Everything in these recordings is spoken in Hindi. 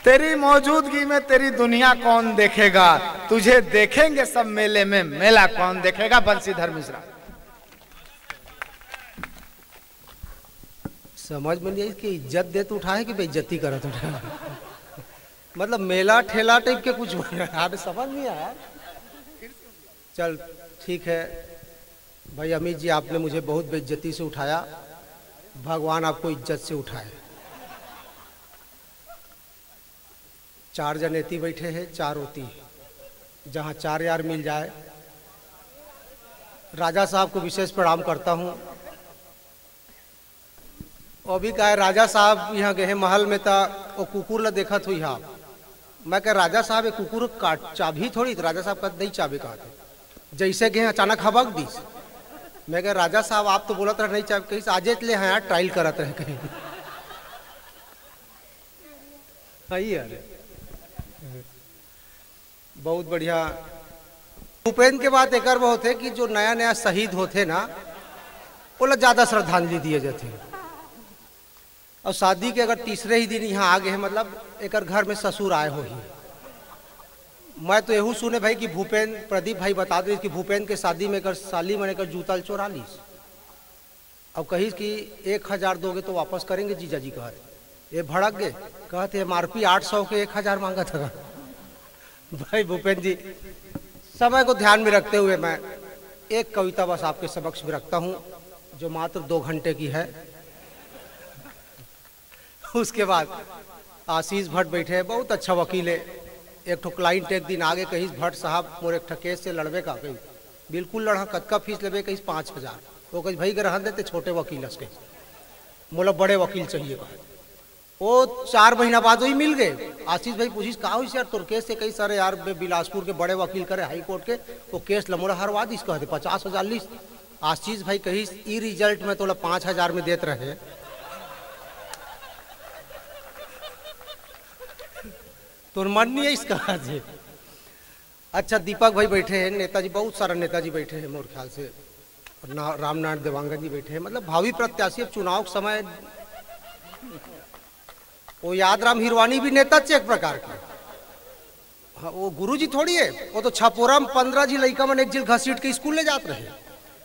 तेरी मौजूदगी में तेरी दुनिया कौन देखेगा, तुझे देखेंगे सब मेले में, मेला कौन देखेगा। बंसीधर मिश्रा। समझ में नहीं आई कि इज्जत दे तो उठाए कि बेइज्जती करा तो मतलब मेला ठेला टाइप के कुछ आगे समझ नहीं आया। चल ठीक है भाई अमित जी, आपने मुझे बहुत बेइज्जती से उठाया, भगवान आपको इज्जत से उठाए। 4 जनेती बैठे हैं, 4 होती, जहाँ 4 यार मिल जाए। राजा साहब को विशेष प्रणाम करता हूँ। अभी का है राजा साहब यहाँ गए महल में था, वो कुकुर ला देखा थी यहाँ। मैं कह राजा साहब ये कुकुर काट चाबी थोड़ी, तो राजा साहब का नहीं चाबी कहा थे, जैसे गए अचानक हबक दी। मैं कह राजा साहब आप तो बोलत रहे नहीं चाबी, कहीं आजे ले हैं यार ट्रायल करत रहे कहीं यार। बहुत बढ़िया। भूपेंद्र के बाद एक बहुत है कि जो नया नया शहीद होते ना वो ज्यादा श्रद्धांजलि दिए जाते हैं। और शादी के अगर तीसरे ही दिन यहाँ आ गए हैं, मतलब एक घर में ससुर आए हो ही। मैं तो यहू सुने भाई कि भूपेंद्र प्रदीप भाई बता दे कि भूपेंद्र के शादी में कर साली मैंने कर जूता चोरा ली। अब कही कि 1000 दोगे तो वापस करेंगे जीजा जी। कहते ये भड़क गए, कहते MRP 800 के 1000 मांगा था भाई भूपेंद्र जी। समय को ध्यान में रखते हुए मैं एक कविता बस आपके समक्ष में रखता हूँ, जो मात्र 2 घंटे की है। उसके बाद आशीष भट्ट बैठे हैं, बहुत अच्छा वकील है। एक ठो क्लाइंट एक दिन आगे कहीं भट्ट साहब मोर एक केस से लड़वे का, कहीं बिल्कुल लड़ा, कतका फीस लेवे, कहीं 5000। वो कहीं भाई ग्रहण देते छोटे वकील के, बोला बड़े वकील चाहिए कहा। वो 4 महीना बाद वही मिल गए। आशीष भाई पूछिस कहा हुई यार तोर केस से, कई सारे यार बिलासपुर के बड़े वकील करे हाई कोर्ट के, वो केस लमोड़ा हरवा दिस कहते 50,000 लीस। आशीष भाई कही ई रिजल्ट में तो 5000 में देते रहे। तो मन नहीं है इसका जी। अच्छा दीपक भाई बैठे हैं, नेताजी, बहुत सारा नेताजी बैठे हैं मोर ख्याल से, रामनारायण देवांगन जी बैठे हैं, मतलब भावी प्रत्याशी। अब चुनाव के समय वो यादराम हिरवानी भी नेता एक प्रकार के। हाँ, वो गुरुजी थोड़ी है, वो तो छपोरा में 15 जी लड़का मन एक जिल घसीट के स्कूल ले जाते रहे।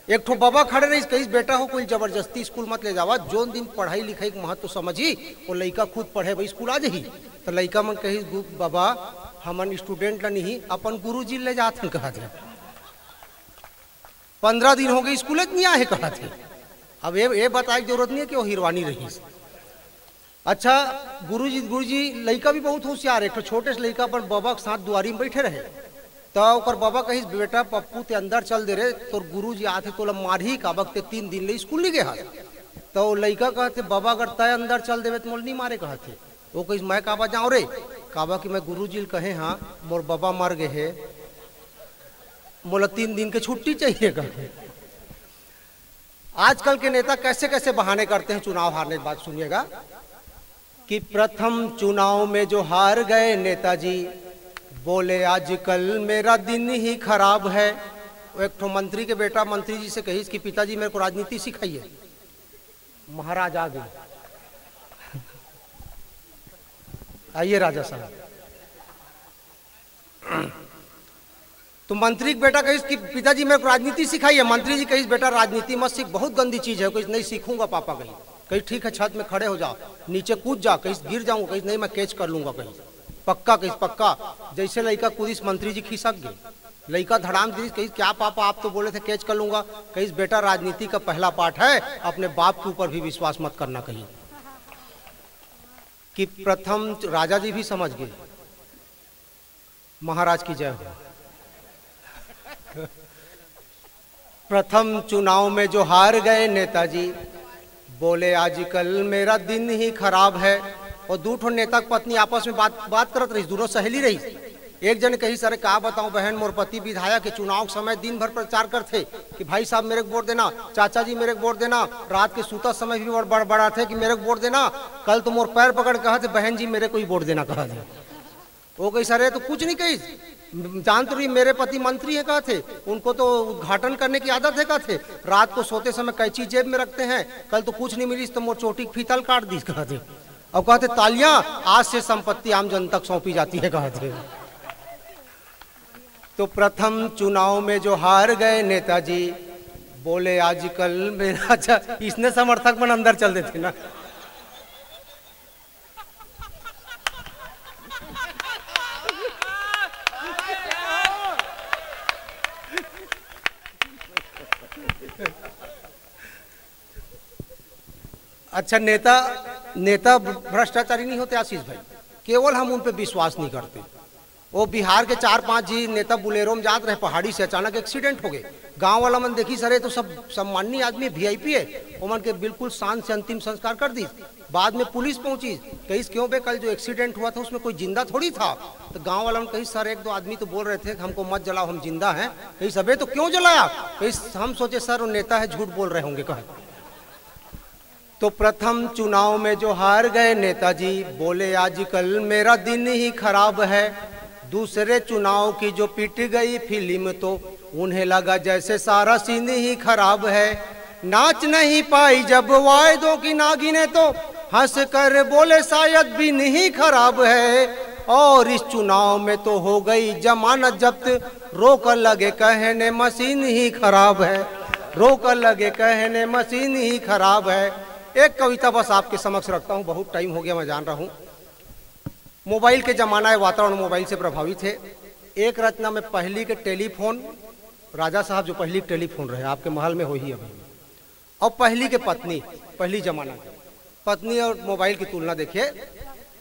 एक ठो बाबा खड़े रही कहीं बेटा हो कोई जबरदस्ती स्कूल मत ले जावा, जो दिन पढ़ाई लिखाई के महत्व तो समझी, वो लड़का खुद पढ़े भाई स्कूल आ जाही। तो लड़का मन कही बाबा हमन स्टूडेंट ला नहीं अपन गुरुजी ले जाते कहा थे। 15 दिन हो गए स्कूल नहीं आए कहा थे। अब ये बताए जरूरत नहीं है कि वो हिरवानी रही। अच्छा गुरुजी लड़का भी बहुत होशियार। एक छोटे से लड़का अपन बाबा के साथ दुआरी में बैठे रहे, तो ओकर बाबा कही बेटा पप्पू ते अंदर चल दे रे, तो गुरुजी आते तो मारी का वक्त 3 दिन ले स्कूल नहीं गया। तो लड़का कहते बाबा अगर तय अंदर चल देवे तो मोल नहीं मारे कहते। वो कही मैं काबा जाऊँ रे, काबा कि मैं गुरुजी कहे हाँ मोर बाबा मर गए है, मोला 3 दिन के छुट्टी चाहिए कहते। आजकल के नेता कैसे कैसे बहाने करते हैं चुनाव हारने के बाद। सुनिएगा कि प्रथम चुनाव में जो हार गए नेताजी, बोले आजकल मेरा दिन ही खराब है। वो एक ठो मंत्री के बेटा मंत्री जी से कही कि पिताजी मेरे को राजनीति सिखाइए। महाराज आ गए, आइए राजा साहब। तो मंत्री के बेटा कही कि पिताजी मेरे को राजनीति सिखाइए। मंत्री जी कही बेटा राजनीति मत सीख, बहुत गंदी चीज है। कहीं नहीं सीखूंगा पापा। कहीं ठीक है छत में खड़े हो जाओ, नीचे कूद जा, कहीं गिर जाऊंगा, कहीं नहीं मैं कैच कर लूंगा, कहीं पक्का, कहीं पक्का। जैसे लड़का कूदिस मंत्री जी खिसक गए, लड़का धड़ाम दी, कहीं क्या पापा आप तो बोले थे कैच कर लूंगा। कहीं बेटा राजनीति का पहला पाठ है अपने बाप के ऊपर भी विश्वास मत करना। कहीं कि प्रथम राजा जी भी समझ गए। महाराज की जय हो। प्रथम चुनाव में जो हार गए नेताजी, बोले आजकल मेरा दिन ही खराब है। और 2 ठो नेता की पत्नी आपस में बात करत रही, दोनों सहेली रही। एक जन कही सर क्या बताऊं बहन, मोर पति विधायक के चुनाव के समय दिन भर प्रचार करते कि भाई साहब मेरे को वोट देना, चाचा जी मेरे को वोट देना। रात के सूता समय भी बड़ा थे कि मेरे को वोट देना। कल तो मोर पैर पकड़ कहा थे बहन जी मेरे को ही वोट देना कहा थे। वो कही सर तो कुछ नहीं कही, जान तो रही मेरे पति मंत्री है कहा थे, उनको तो उद्घाटन करने की आदत है कहा थे। रात को सोते समय कैंची जेब में रखते हैं, कल तो कुछ नहीं मिली तो मोर चोटी फीतल काट दी कहा थे। और कहते तालियां आज से संपत्ति आम जनता तक सौंपी जाती है कहते। तो प्रथम चुनाव में जो हार गए नेताजी बोले आजकल मेरा इसने समर्थक मन अंदर चल देते ना। अच्छा, नेता भ्रष्टाचारी नहीं होते आशीष भाई, केवल हम उन पे विश्वास नहीं करते। वो बिहार के 4-5 जी नेता बुलेरो में जात रहे पहाड़ी से, अचानक एक्सीडेंट हो गए। गांव वाला मन देखी सरे तो सब सम्माननीय आदमी वीआईपी है, वो मन के बिल्कुल शान से अंतिम संस्कार कर दी। बाद में पुलिस पहुंची, कहीं क्यों बे कल जो एक्सीडेंट हुआ था उसमें कोई जिंदा थोड़ी था। तो गांव वाला कहीं सर 1-2 आदमी तो बोल रहे थे कि हमको मत जलाओ हम जिंदा हैं। कहीं सबे तो क्यों जलाया, कहीं हम सोचे सर वो नेता है झूठ बोल रहे होंगे कहे। तो प्रथम चुनाव में जो हार गए नेताजी बोले आजकल मेरा दिन ही खराब है। दूसरे चुनाव की जो पिट गई फिल्म तो उन्हें लगा जैसे सारा सीन ही खराब है। नाच नहीं पाई जब वायदों की नागिने तो हंस कर बोले शायद भी नहीं खराब है। और इस चुनाव में तो हो गई जमानत जब्त, रोक लगे कहने मशीन ही खराब है, रोक लगे कहने मशीन ही खराब है। एक कविता बस आपके समक्ष रखता हूँ, बहुत टाइम हो गया मैं जान रहा हूँ। मोबाइल के जमाना है, वातावरण मोबाइल से प्रभावित है। एक रचना में पहली के टेलीफोन, राजा साहब जो पहली टेलीफोन रहे आपके महल में हो ही अभी, और पहली के पत्नी, पहली जमाना के पत्नी और मोबाइल की तुलना देखिए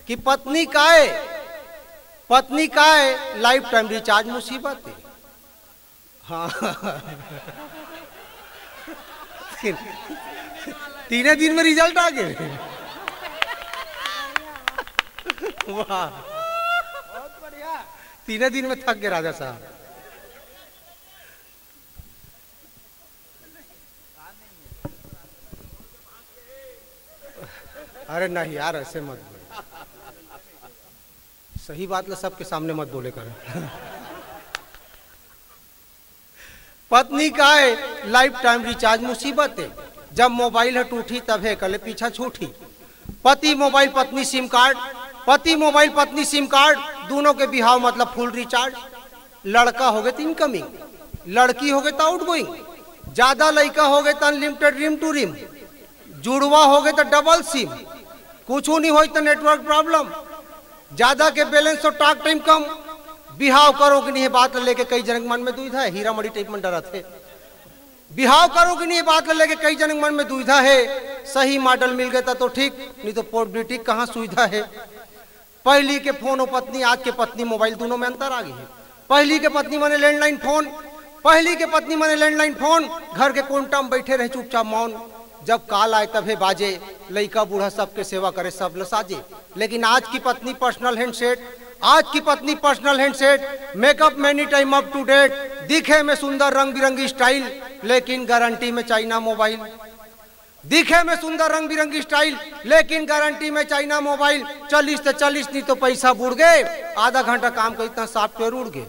कि पत्नी का है लाइफ टाइम रिचार्ज मुसीबत है। हाँ तीन दिन में रिजल्ट आ गए। वाह, बहुत बढ़िया, 3 दिन में थक गए राजा साहब। अरे नहीं यार, ऐसे मत बोलो, सही बात है, सबके सामने मत बोले कर। पत्नी का है लाइफ टाइम रिचार्ज मुसीबत है, जब मोबाइल है टूटी तब है कल पीछा छूटी। पति मोबाइल पत्नी सिम कार्ड, पति मोबाइल पत्नी सिम कार्ड, दोनों के बिहाव मतलब फुल रिचार्ज। लड़का हो गए तो इनकमिंग, लड़की हो गए तो आउटगोइंग, ज्यादा लड़का हो गए तो अनलिमिटेड रिम टू रिम, जुड़वा हो गए तो डबल सिम, कुछ नहीं हो तो नेटवर्क प्रॉब्लम, ज्यादा के बैलेंस और टॉक टाइम कम। बिहाव करो कि नहीं बात लेके कई जनक मन में दुविधा है, हीरा मड़ी टाइप में डरा थे। बिहाव करो कि नहीं बात लेके कई जनक मन में दुविधा है, सही मॉडल मिल गया तो ठीक, नहीं तो पोर्टेबिलिटी कहाँ सुविधा है। पहली के फोन और पत्नी, आज के पत्नी मोबाइल, दोनों में अंतर आ गई है। पहली के पत्नी माने लैंडलाइन फोन, पहली के पत्नी माने लैंडलाइन फोन, घर के कोंटा में बैठे रहे चुपचाप मौन, जब काल आए तब है बाजे, लड़का बूढ़ा सबके सेवा करे सब लसाजे। लेकिन आज की पत्नी पर्सनल हैंडसेट, आज की पत्नी personal handset, makeup many time up to date, दिखे में सुंदर रंग बिरंगी स्टाइल, लेकिन गारंटी में चाइना मोबाइल। दिखे में सुंदर रंग बिरंगी स्टाइल, लेकिन गारंटी में चाइना मोबाइल। 40 से 40 नहीं तो पैसा बुड़ गए, आधा घंटा काम कर इतना सॉफ्टवेयर उड़ गए।